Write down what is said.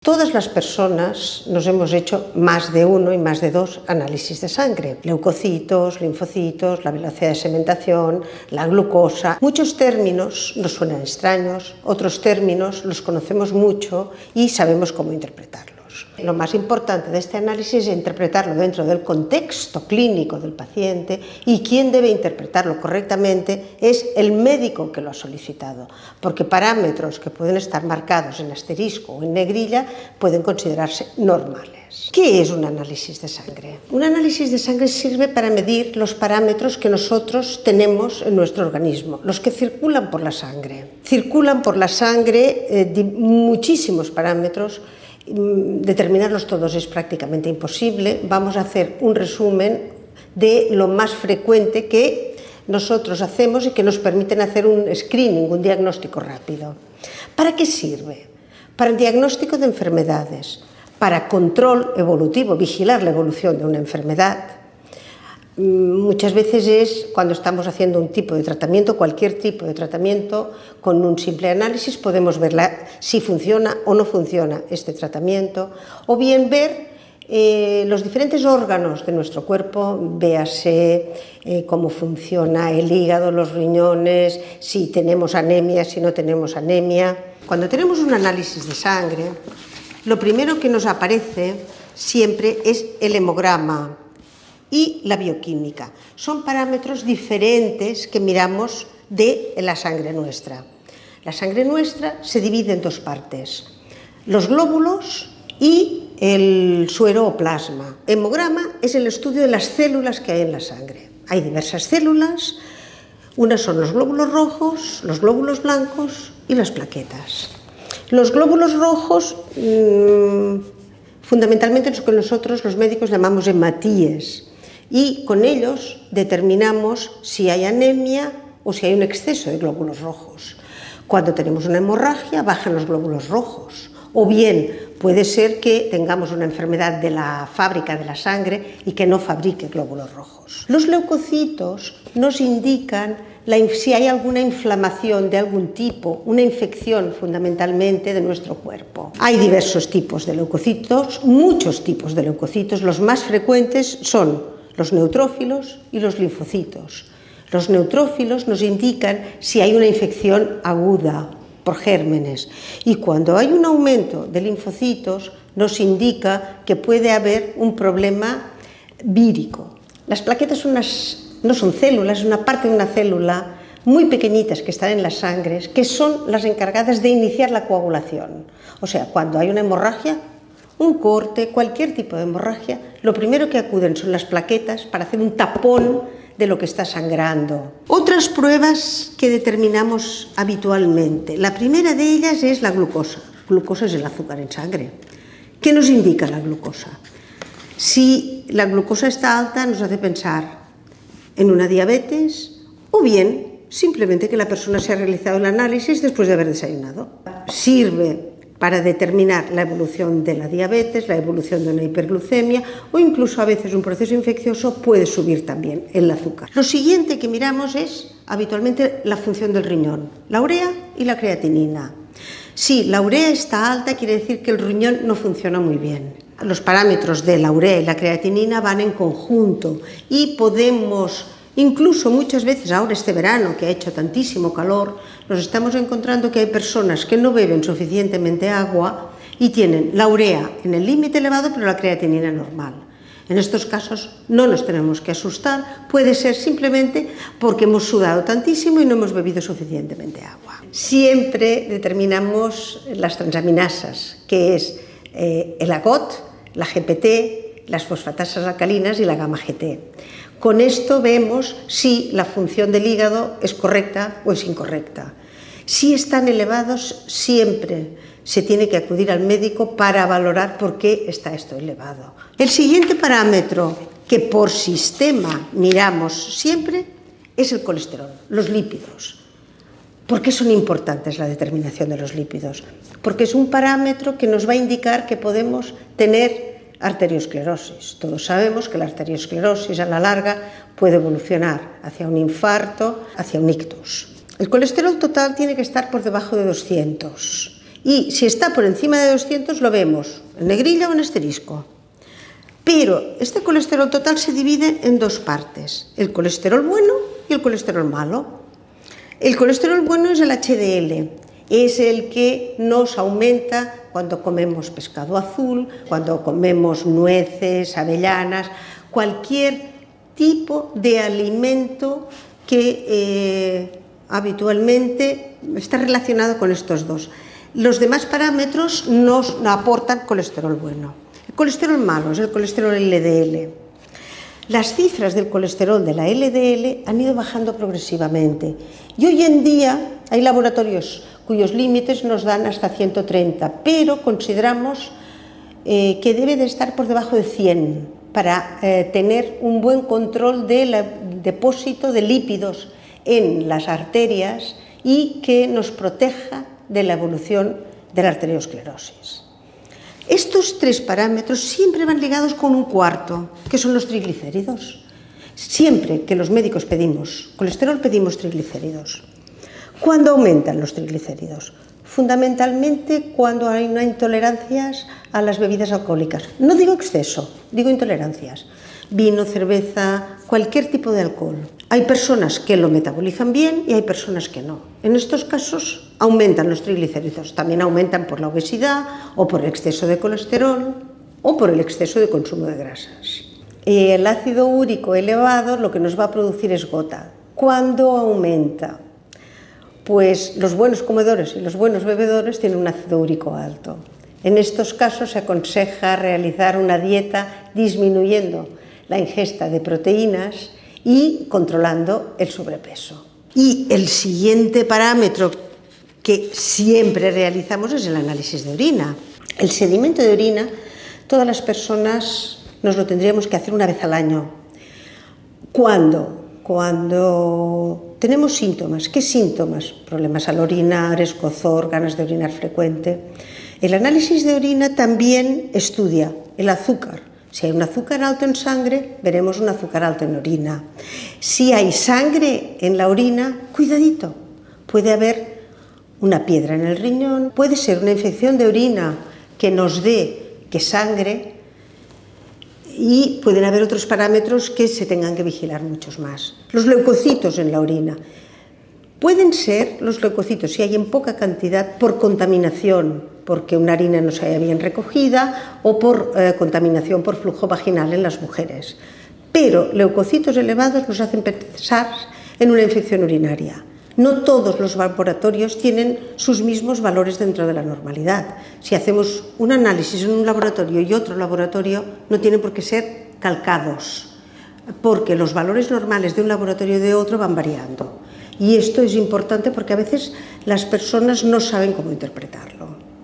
Todas las personas nos hemos hecho más de uno y más de dos análisis de sangre. Leucocitos, linfocitos, la velocidad de sedimentación, la glucosa. Muchos términos nos suenan extraños, otros términos los conocemos mucho y sabemos cómo interpretarlos. Lo más importante de este análisis es interpretarlo dentro del contexto clínico del paciente, y quien debe interpretarlo correctamente es el médico que lo ha solicitado, porque parámetros que pueden estar marcados en asterisco o en negrilla pueden considerarse normales. ¿Qué es un análisis de sangre? Un análisis de sangre sirve para medir los parámetros que nosotros tenemos en nuestro organismo, los que circulan por la sangre. Circulan por la sangre muchísimos parámetros. Determinarlos todos es prácticamente imposible. Vamos a hacer un resumen de lo más frecuente que nosotros hacemos y que nos permiten hacer un screening, un diagnóstico rápido. ¿Para qué sirve? Para el diagnóstico de enfermedades, para control evolutivo, vigilar la evolución de una enfermedad. Muchas veces es cuando estamos haciendo un tipo de tratamiento, cualquier tipo de tratamiento, con un simple análisis podemos ver si funciona o no funciona este tratamiento, o bien ver los diferentes órganos de nuestro cuerpo, véase cómo funciona el hígado, los riñones, si tenemos anemia, si no tenemos anemia. Cuando tenemos un análisis de sangre, lo primero que nos aparece siempre es el hemograma y la bioquímica. Son parámetros diferentes que miramos de la sangre nuestra. La sangre nuestra se divide en dos partes: los glóbulos y el suero o plasma. Hemograma es el estudio de las células que hay en la sangre. Hay diversas células, unas son los glóbulos rojos, los glóbulos blancos y las plaquetas. Los glóbulos rojos, fundamentalmente lo que nosotros los médicos llamamos hematíes, y con ellos determinamos si hay anemia o si hay un exceso de glóbulos rojos. Cuando tenemos una hemorragia bajan los glóbulos rojos, o bien puede ser que tengamos una enfermedad de la fábrica de la sangre y que no fabrique glóbulos rojos. Los leucocitos nos indican si hay alguna inflamación de algún tipo, una infección fundamentalmente de nuestro cuerpo. Hay diversos tipos de leucocitos, muchos tipos de leucocitos. Los más frecuentes son los neutrófilos y los linfocitos. Los neutrófilos nos indican si hay una infección aguda por gérmenes, y cuando hay un aumento de linfocitos nos indica que puede haber un problema vírico. Las plaquetas no son células, es una parte de una célula muy pequeñitas que están en las sangres, que son las encargadas de iniciar la coagulación. O sea, cuando hay una hemorragia, un corte, cualquier tipo de hemorragia, lo primero que acuden son las plaquetas para hacer un tapón de lo que está sangrando. Otras pruebas que determinamos habitualmente. La primera de ellas es la glucosa. Glucosa es el azúcar en sangre. ¿Qué nos indica la glucosa? Si la glucosa está alta, nos hace pensar en una diabetes, o bien simplemente que la persona se ha realizado el análisis después de haber desayunado. Sirve para determinar la evolución de la diabetes, la evolución de una hiperglucemia, o incluso a veces un proceso infeccioso puede subir también el azúcar. Lo siguiente que miramos es habitualmente la función del riñón, la urea y la creatinina. Si la urea está alta, quiere decir que el riñón no funciona muy bien. Los parámetros de la urea y la creatinina van en conjunto y podemos, incluso muchas veces ahora este verano que ha hecho tantísimo calor, nos estamos encontrando que hay personas que no beben suficientemente agua y tienen la urea en el límite elevado pero la creatinina normal. En estos casos no nos tenemos que asustar, puede ser simplemente porque hemos sudado tantísimo y no hemos bebido suficientemente agua. Siempre determinamos las transaminasas, que es el AGOT, la GPT, las fosfatasas alcalinas y la gamma-GT. Con esto vemos si la función del hígado es correcta o es incorrecta. Si están elevados, siempre se tiene que acudir al médico para valorar por qué está esto elevado. El siguiente parámetro que por sistema miramos siempre es el colesterol, los lípidos. ¿Por qué son importantes la determinación de los lípidos? Porque es un parámetro que nos va a indicar que podemos tener arteriosclerosis. Todos sabemos que la arteriosclerosis a la larga puede evolucionar hacia un infarto, hacia un ictus. El colesterol total tiene que estar por debajo de 200 Y si está por encima de 200 lo vemos en negrilla o en asterisco. Pero este colesterol total se divide en dos partes, el colesterol bueno y el colesterol malo. El colesterol bueno es el HDL, es el que nos aumenta cuando comemos pescado azul, cuando comemos nueces, avellanas, cualquier tipo de alimento que habitualmente está relacionado con estos dos. Los demás parámetros nos aportan colesterol bueno. El colesterol malo es el colesterol LDL. Las cifras del colesterol de la LDL han ido bajando progresivamente y hoy en día hay laboratorios cuyos límites nos dan hasta 130, pero consideramos que debe de estar por debajo de 100 para tener un buen control del depósito de lípidos en las arterias y que nos proteja de la evolución de la arteriosclerosis. Estos tres parámetros siempre van ligados con un cuarto, que son los triglicéridos. Siempre que los médicos pedimos colesterol, pedimos triglicéridos. ¿Cuándo aumentan los triglicéridos? Fundamentalmente cuando hay una intolerancia a las bebidas alcohólicas. No digo exceso, digo intolerancias. Vino, cerveza, cualquier tipo de alcohol. Hay personas que lo metabolizan bien y hay personas que no. En estos casos aumentan los triglicéridos. También aumentan por la obesidad o por el exceso de colesterol o por el exceso de consumo de grasas. El ácido úrico elevado lo que nos va a producir es gota. ¿Cuándo aumenta? Pues los buenos comedores y los buenos bebedores tienen un ácido úrico alto. En estos casos se aconseja realizar una dieta disminuyendo la ingesta de proteínas y controlando el sobrepeso. Y el siguiente parámetro que siempre realizamos es el análisis de orina. El sedimento de orina, todas las personas nos lo tendríamos que hacer una vez al año. ¿Cuándo? Cuando tenemos síntomas. ¿Qué síntomas? Problemas al orinar, escozor, ganas de orinar frecuente. El análisis de orina también estudia el azúcar. Si hay un azúcar alto en sangre, veremos un azúcar alto en orina. Si hay sangre en la orina, cuidadito, puede haber una piedra en el riñón, puede ser una infección de orina que nos dé que sangre y pueden haber otros parámetros que se tengan que vigilar muchos más. Los leucocitos en la orina. Pueden ser los leucocitos, si hay en poca cantidad, por contaminación, porque una harina no se haya bien recogida o por contaminación por flujo vaginal en las mujeres. Pero leucocitos elevados nos hacen pensar en una infección urinaria. No todos los laboratorios tienen sus mismos valores dentro de la normalidad. Si hacemos un análisis en un laboratorio y otro laboratorio, no tienen por qué ser calcados, porque los valores normales de un laboratorio y de otro van variando. Y esto es importante porque a veces las personas no saben cómo interpretarlo.